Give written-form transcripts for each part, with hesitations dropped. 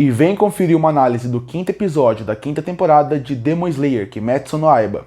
E vem conferir uma análise do quinto episódio da quinta temporada de Demon Slayer, Kimetsu no Yaiba.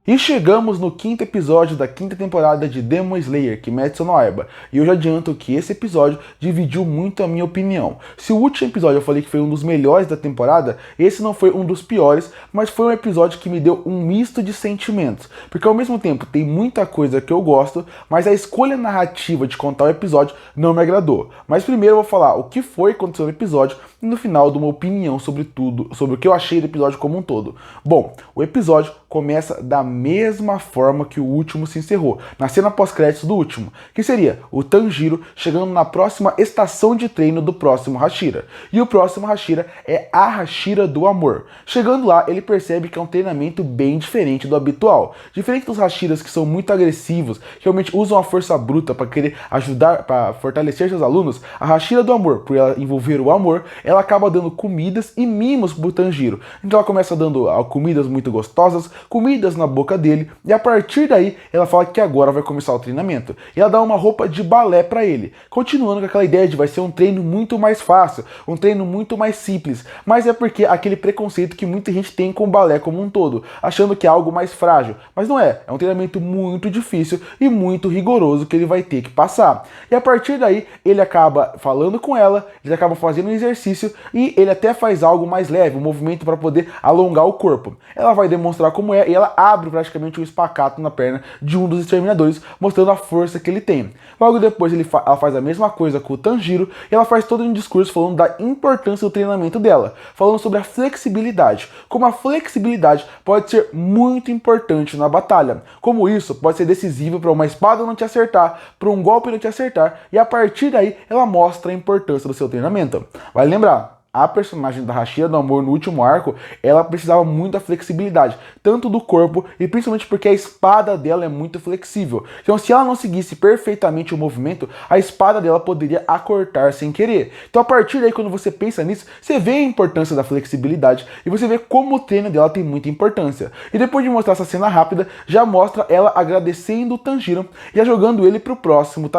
E chegamos no quinto episódio da quinta temporada de Demon Slayer, Kimetsu no Yaiba. E eu já adianto que esse episódio dividiu muito a minha opinião. Se o último episódio eu falei que foi um dos melhores da temporada, esse não foi um dos piores, mas foi um episódio que me deu um misto de sentimentos. Porque ao mesmo tempo tem muita coisa que eu gosto, mas a escolha narrativa de contar o episódio não me agradou. Mas primeiro eu vou falar o que foi que aconteceu no episódio e no final dou uma opinião sobre tudo, sobre o que eu achei do episódio como um todo. Bom, o episódio começa da mesma forma que o último se encerrou, na cena pós-créditos do último, que seria o Tanjiro chegando na próxima estação de treino do próximo Hashira. E o próximo Hashira é a Hashira do Amor. Chegando lá, ele percebe que é um treinamento bem diferente do habitual. Diferente dos Hashiras que são muito agressivos, que realmente usam a força bruta para querer ajudar, para fortalecer seus alunos, a Hashira do Amor, por ela envolver o amor, ela acaba dando comidas e mimos pro Tanjiro. Então ela começa dando comidas muito gostosas, comidas na boca dele, e a partir daí ela fala que agora vai começar o treinamento. E ela dá uma roupa de balé para ele, continuando com aquela ideia de vai ser um treino muito mais fácil, um treino muito mais simples, mas é porque aquele preconceito que muita gente tem com o balé como um todo, achando que é algo mais frágil, mas não é, é um treinamento muito difícil e muito rigoroso que ele vai ter que passar. E a partir daí ele acaba falando com ela, eles acabam fazendo um exercício e ele até faz algo mais leve, um movimento para poder alongar o corpo. Ela vai demonstrar como é e ela abre praticamente um espacato na perna de um dos exterminadores, mostrando a força que ele tem. Logo depois ela faz a mesma coisa com o Tanjiro e ela faz todo um discurso falando da importância do treinamento dela, falando sobre a flexibilidade, como a flexibilidade pode ser muito importante na batalha, como isso pode ser decisivo para uma espada não te acertar, para um golpe não te acertar, e a partir daí ela mostra a importância do seu treinamento. Vale lembrar, a personagem da Hashira do Amor no último arco, ela precisava muito da flexibilidade, tanto do corpo e principalmente porque a espada dela é muito flexível. Então se ela não seguisse perfeitamente o movimento, a espada dela poderia a cortar sem querer. Então a partir daí, quando você pensa nisso, você vê a importância da flexibilidade e você vê como o treino dela tem muita importância. E depois de mostrar essa cena rápida, já mostra ela agradecendo o Tanjiro e já jogando ele pro próximo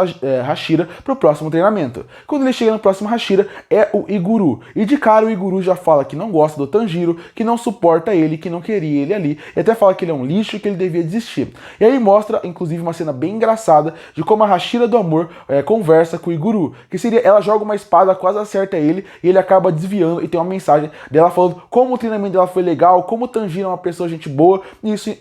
Hashira, pro próximo treinamento. Quando ele chega no próximo Hashira, é o Iguru. E de cara o Iguru já fala que não gosta do Tanjiro, que não suporta ele, que não queria ele ali, e até fala que ele é um lixo e que ele devia desistir. E aí mostra, inclusive, uma cena bem engraçada de como a Hashira do Amor conversa com o Iguru, que seria, ela joga uma espada, quase acerta ele, e ele acaba desviando, e tem uma mensagem dela falando como o treinamento dela foi legal, como o Tanjiro é uma pessoa gente boa, e isso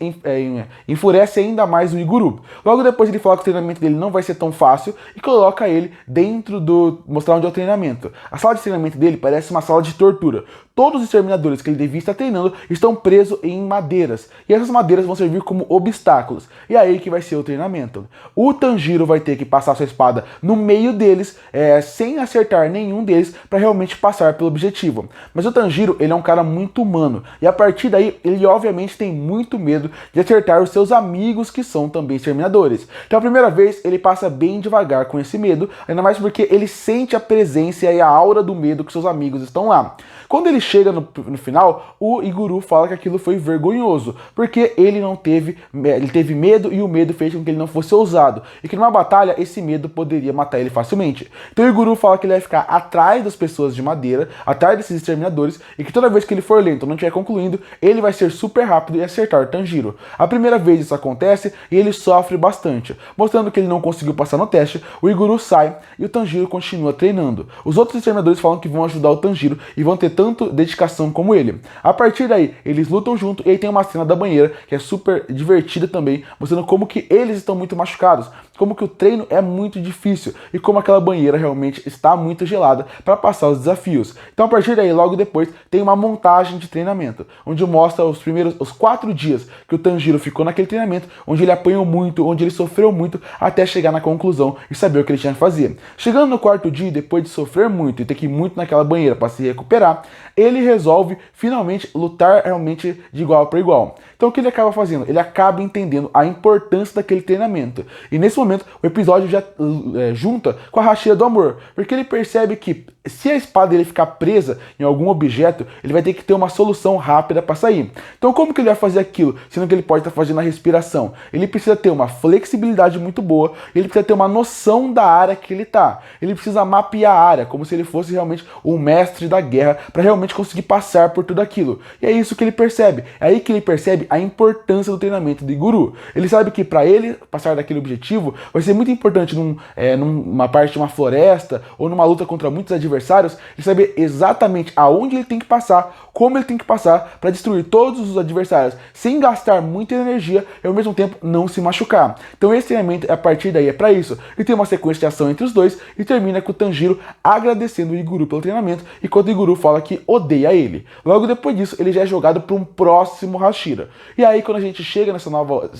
enfurece ainda mais o Iguru. Logo depois ele fala que o treinamento dele não vai ser tão fácil, e coloca ele dentro mostrar onde é o treinamento. A sala de treinamento dele parece uma sala de tortura. Todos os exterminadores que ele devia estar treinando estão presos em madeiras. E essas madeiras vão servir como obstáculos. E é aí que vai ser o treinamento. O Tanjiro vai ter que passar sua espada no meio deles, sem acertar nenhum deles, para realmente passar pelo objetivo. Mas o Tanjiro, ele é um cara muito humano. E a partir daí, ele obviamente tem muito medo de acertar os seus amigos que são também exterminadores. Então a primeira vez, ele passa bem devagar com esse medo, ainda mais porque ele sente a presença e a aura do medo que seus amigos estão lá. Quando ele chega no final, o Iguru fala que aquilo foi vergonhoso, porque ele teve medo e o medo fez com que ele não fosse ousado, e que numa batalha esse medo poderia matar ele facilmente. Então o Iguru fala que ele vai ficar atrás das pessoas de madeira, atrás desses exterminadores, e que toda vez que ele for lento ou não estiver concluindo, ele vai ser super rápido e acertar o Tanjiro. A primeira vez isso acontece e ele sofre bastante, mostrando que ele não conseguiu passar no teste. O Iguru sai e o Tanjiro continua treinando. Os outros exterminadores falam que vão ajudar o Tanjiro e vão ter tanto dedicação como ele. A partir daí, eles lutam junto e aí tem uma cena da banheira que é super divertida também, mostrando como que eles estão muito machucados, como que o treino é muito difícil e como aquela banheira realmente está muito gelada para passar os desafios. Então a partir daí, logo depois, tem uma montagem de treinamento, onde mostra os 4 dias que o Tanjiro ficou naquele treinamento, onde ele apanhou muito, onde ele sofreu muito, até chegar na conclusão e saber o que ele tinha que fazer. Chegando no 4º dia, depois de sofrer muito e ter que ir muito naquela banheira para se recuperar, ele resolve finalmente lutar realmente de igual para igual. Então o que ele acaba fazendo? Ele acaba entendendo a importância daquele treinamento. E nesse momento o episódio já junta com a Hashira do Amor, porque ele percebe que se a espada dele ficar presa em algum objeto, ele vai ter que ter uma solução rápida para sair. Então como que ele vai fazer aquilo, sendo que ele pode estar fazendo a respiração? Ele precisa ter uma flexibilidade muito boa, ele precisa ter uma noção da área que ele está. Ele precisa mapear a área, como se ele fosse realmente um mestre da guerra, para realmente conseguir passar por tudo aquilo. E é isso que ele percebe. É aí que ele percebe a importância do treinamento do Iguru. Ele sabe que para ele passar daquele objetivo, vai ser muito importante numa parte de uma floresta, ou numa luta contra muitos adversários, ele saber exatamente aonde ele tem que passar, como ele tem que passar para destruir todos os adversários, sem gastar muita energia e ao mesmo tempo não se machucar. Então esse treinamento, a partir daí, é para isso. E tem uma sequência de ação entre os dois e termina com o Tanjiro agradecendo o Iguru pelo treinamento, enquanto o Iguru fala que odeia ele. Logo depois disso, ele já é jogado para um próximo Hashira. E aí quando a gente chega nessa nova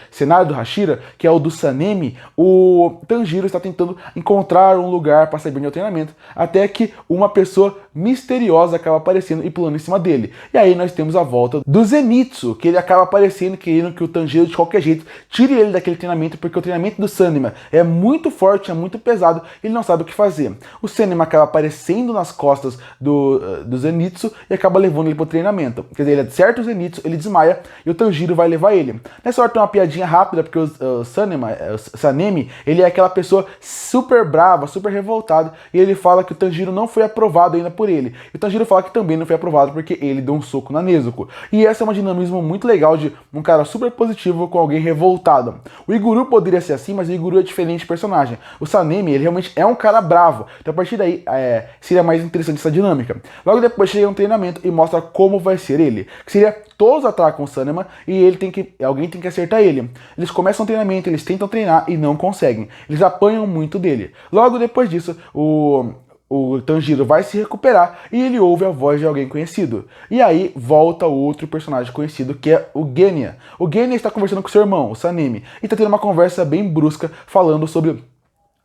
cenário do Hashira, que é o do Sanemi, o Tanjiro está tentando encontrar um lugar para saber onde é o treinamento, até que uma pessoa misteriosa acaba aparecendo e pulando em cima dele. E aí nós temos a volta do Zenitsu, que ele acaba aparecendo, querendo que o Tanjiro de qualquer jeito tire ele daquele treinamento, porque o treinamento do Sanema é muito forte, é muito pesado, ele não sabe o que fazer. O Sanema acaba aparecendo nas costas do Zenitsu e acaba levando ele pro treinamento. Quer dizer, ele acerta o Zenitsu, ele desmaia e o Tanjiro vai levar ele. Nessa hora tem uma piadinha rápida, porque o Sanemi, ele é aquela pessoa super brava, super revoltada, e ele fala que o Tanjiro não foi aprovado ainda por ele. E o Tanjiro fala que também não foi aprovado porque ele deu um soco na Nezuko. E essa é uma dinamismo muito legal de um cara super positivo com alguém revoltado. O Iguru poderia ser assim, mas o Iguru é diferente de personagem. O Sanemi, ele realmente é um cara bravo. Então a partir daí seria mais interessante essa dinâmica. Logo depois chega um treinamento e mostra como vai ser ele. Que seria todos atacam o Sanema e alguém tem que acertar ele. Eles começam o treinamento, eles tentam treinar e não conseguem. Eles apanham muito dele. Logo depois disso, o Tanjiro vai se recuperar e ele ouve a voz de alguém conhecido. E aí volta outro personagem conhecido, que é o Genya. O Genya está conversando com seu irmão, o Sanemi, e está tendo uma conversa bem brusca falando sobre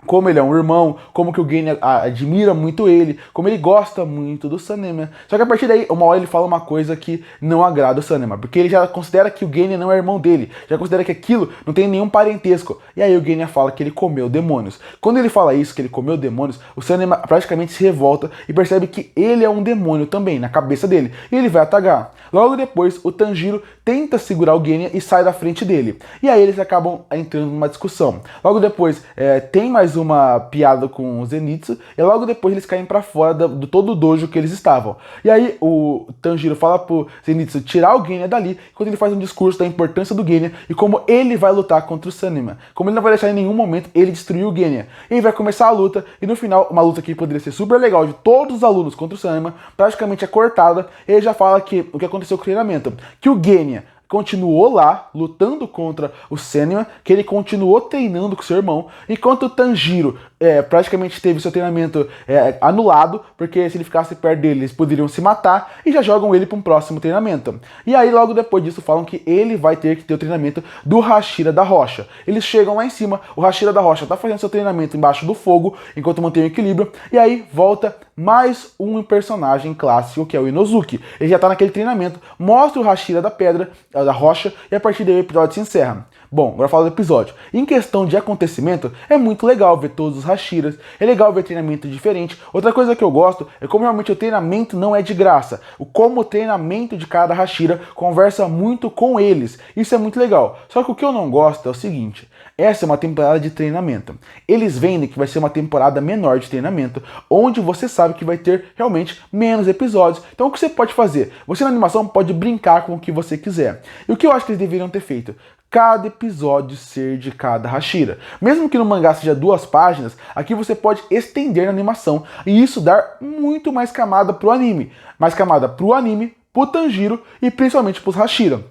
como ele é um irmão, como que o Genya admira muito ele, como ele gosta muito do Sanema. Só que a partir daí, uma hora ele fala uma coisa que não agrada o Sanema, porque ele já considera que o Genya não é irmão dele, já considera que aquilo não tem nenhum parentesco. E aí o Genya fala que ele comeu demônios. Quando ele fala isso, que ele comeu demônios, o Sanema praticamente se revolta e percebe que ele é um demônio também, na cabeça dele, e ele vai atacar. Logo depois, o Tanjiro tenta segurar o Genya e sai da frente dele. E aí eles acabam entrando numa discussão. Logo depois, tem mais uma piada com o Zenitsu, e logo depois eles caem pra fora do todo o dojo que eles estavam. E aí o Tanjiro fala pro Zenitsu tirar o Genya dali, enquanto ele faz um discurso da importância do Genya e como ele vai lutar contra o Sanema. Como ele não vai deixar em nenhum momento ele destruir o Genya. E aí vai começar a luta, e no final, uma luta que poderia ser super legal de todos os alunos contra o Sanema, praticamente é cortada, e ele já fala que o que aconteceu com o treinamento, que o Genya continuou lá, lutando contra o Sanema, que ele continuou treinando com seu irmão, enquanto o Tanjiro praticamente teve seu treinamento anulado, porque se ele ficasse perto dele, eles poderiam se matar, e já jogam ele para um próximo treinamento. E aí, logo depois disso, falam que ele vai ter que ter o treinamento do Hashira da Rocha. Eles chegam lá em cima, o Hashira da Rocha está fazendo seu treinamento embaixo do fogo, enquanto mantém o equilíbrio, e aí volta mais um personagem clássico, que é o Inozuki. Ele já está naquele treinamento, mostra o Hashira da pedra, da rocha, e a partir daí o episódio se encerra. Bom, agora falo do episódio. Em questão de acontecimento, é muito legal ver todos os Hashiras, é legal ver treinamento diferente. Outra coisa que eu gosto é como realmente o treinamento não é de graça. Como o treinamento de cada Hashira conversa muito com eles. Isso é muito legal. Só que o que eu não gosto é o seguinte: essa é uma temporada de treinamento. Eles vendem que vai ser uma temporada menor de treinamento, onde você sabe que vai ter realmente menos episódios. Então o que você pode fazer? Você na animação pode brincar com o que você quiser. E o que eu acho que eles deveriam ter feito? Cada episódio ser de cada Hashira. Mesmo que no mangá seja 2 páginas, aqui você pode estender na animação e isso dar muito mais camada pro anime. Mais camada pro anime, pro Tanjiro e principalmente pros Hashira.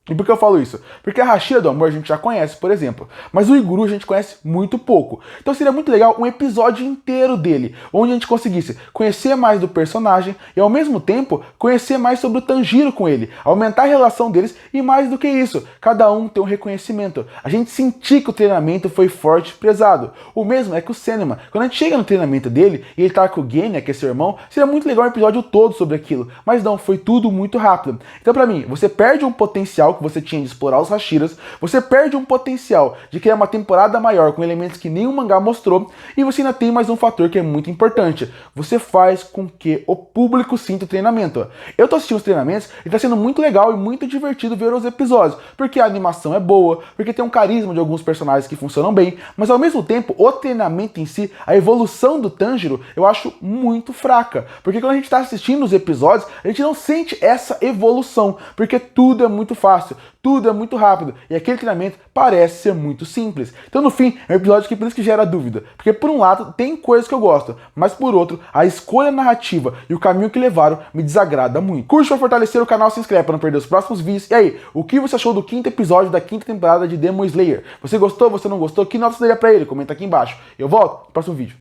E por que eu falo isso? Porque a Hashira do Amor a gente já conhece, por exemplo, mas o Iguru a gente conhece muito pouco. Então seria muito legal um episódio inteiro dele, onde a gente conseguisse conhecer mais do personagem e ao mesmo tempo conhecer mais sobre o Tanjiro com ele, aumentar a relação deles e mais do que isso, cada um ter um reconhecimento. A gente sentir que o treinamento foi forte e pesado. O mesmo é que o Sanema, quando a gente chega no treinamento dele e ele tá com o Genya, que é seu irmão, seria muito legal um episódio todo sobre aquilo, mas não, foi tudo muito rápido. Então pra mim, você perde um potencial que você tinha de explorar os Hashiras, você perde um potencial de criar uma temporada maior com elementos que nenhum mangá mostrou, e você ainda tem mais um fator que é muito importante. Você faz com que o público sinta o treinamento. Eu tô assistindo os treinamentos e tá sendo muito legal e muito divertido ver os episódios, porque a animação é boa, porque tem um carisma de alguns personagens que funcionam bem, mas ao mesmo tempo o treinamento em si, a evolução do Tanjiro, eu acho muito fraca, porque quando a gente tá assistindo os episódios, a gente não sente essa evolução, porque tudo é muito fácil, tudo é muito rápido, e aquele treinamento parece ser muito simples. Então no fim, é um episódio que por isso que gera dúvida, porque por um lado tem coisas que eu gosto, mas por outro, a escolha narrativa e o caminho que levaram me desagrada muito. Curte para fortalecer o canal, se inscreve para não perder os próximos vídeos. E aí, o que você achou do quinto episódio da quinta temporada de Demon Slayer? Você gostou, você não gostou? Que nota você daria pra ele? Comenta aqui embaixo. Eu volto no próximo vídeo.